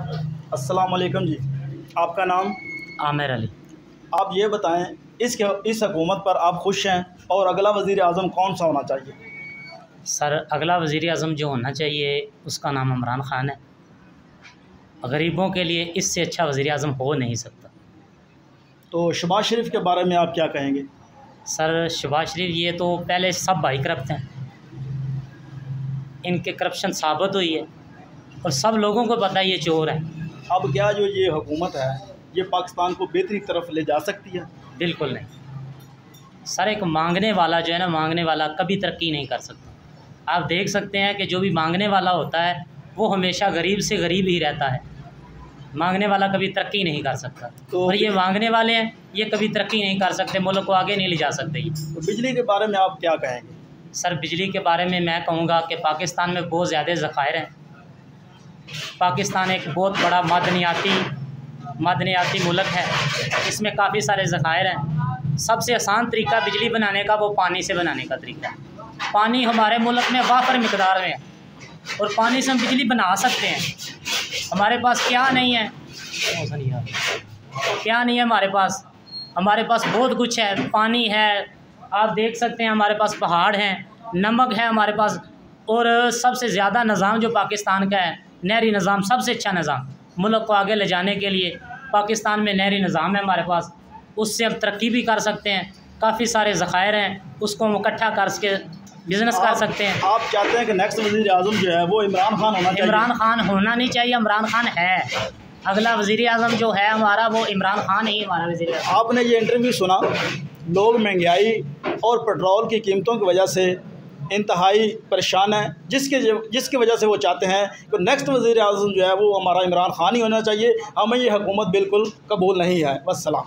अस्सलाम वालेकुम जी, आपका नाम? आमिर अली। आप ये बताएं, इस हुकूमत पर आप खुश हैं और अगला वज़ीर आज़म कौन सा होना चाहिए? सर, अगला वज़ीर आज़म जो होना चाहिए उसका नाम इमरान ख़ान है। गरीबों के लिए इससे अच्छा वज़ीर आज़म हो नहीं सकता। तो शहबाज शरीफ के बारे में आप क्या कहेंगे? सर, शहबाज शरीफ ये तो पहले सब भाई करप्ट हैं, इनके करप्शन साबित हुई है और सब लोगों को पता है ये चोर है। अब क्या जो ये हुकूमत है ये पाकिस्तान को बेहतरी की तरफ ले जा सकती है? बिल्कुल नहीं सर, एक मांगने वाला जो है ना, मांगने वाला कभी तरक्की नहीं कर सकता। आप देख सकते हैं कि जो भी मांगने वाला होता है वो हमेशा गरीब से गरीब ही रहता है, मांगने वाला कभी तरक्की नहीं कर सकता। तो और ये मांगने वाले हैं, ये कभी तरक्की नहीं कर सकते, मुल्क को आगे नहीं ले जा सकते। तो बिजली के बारे में आप क्या कहेंगे? सर, बिजली के बारे में मैं कहूँगा कि पाकिस्तान में बहुत ज़्यादा ज़खायर हैं। पाकिस्तान एक बहुत बड़ा मादनियाती मुल्क है, इसमें काफ़ी सारे ज़खायर हैं। सबसे आसान तरीका बिजली बनाने का वो पानी से बनाने का तरीका है। पानी हमारे मुल्क में वाफर मिकदार में है और पानी से हम बिजली बना सकते हैं। हमारे पास क्या नहीं है, क्या नहीं है हमारे पास बहुत कुछ है। पानी है, आप देख सकते हैं, हमारे पास पहाड़ हैं, नमक है हमारे पास, और सबसे ज़्यादा निज़ाम जो पाकिस्तान का है नहरी निज़ाम, सबसे अच्छा निज़ाम मुल्क को आगे ले जाने के लिए पाकिस्तान में नहरी निज़ाम है हमारे पास। उससे हम तरक्की भी कर सकते हैं। काफ़ी सारे ज़खायर हैं, उसको हम इकट्ठा करके बिज़नेस कर सकते हैं। आप चाहते हैं कि नेक्स्ट वज़ीर आज़म जो है वो इमरान खान होना चाहिए? इमरान खान होना नहीं चाहिए, इमरान खान है। अगला वज़ीर आज़म जो है हमारा वो इमरान खान ही हमारा वज़ीर आज़म। आपने ये इंटरव्यू सुना, लोग महंगाई और पेट्रोल की कीमतों की वजह से इंतहाई परेशान हैं, जिसकी वजह से वो चाहते हैं कि नेक्स्ट वज़ीर आज़म जो है वो हमारा इमरान खान ही होना चाहिए। हमें ये हुकूमत बिल्कुल कबूल नहीं है। वस्सलाम।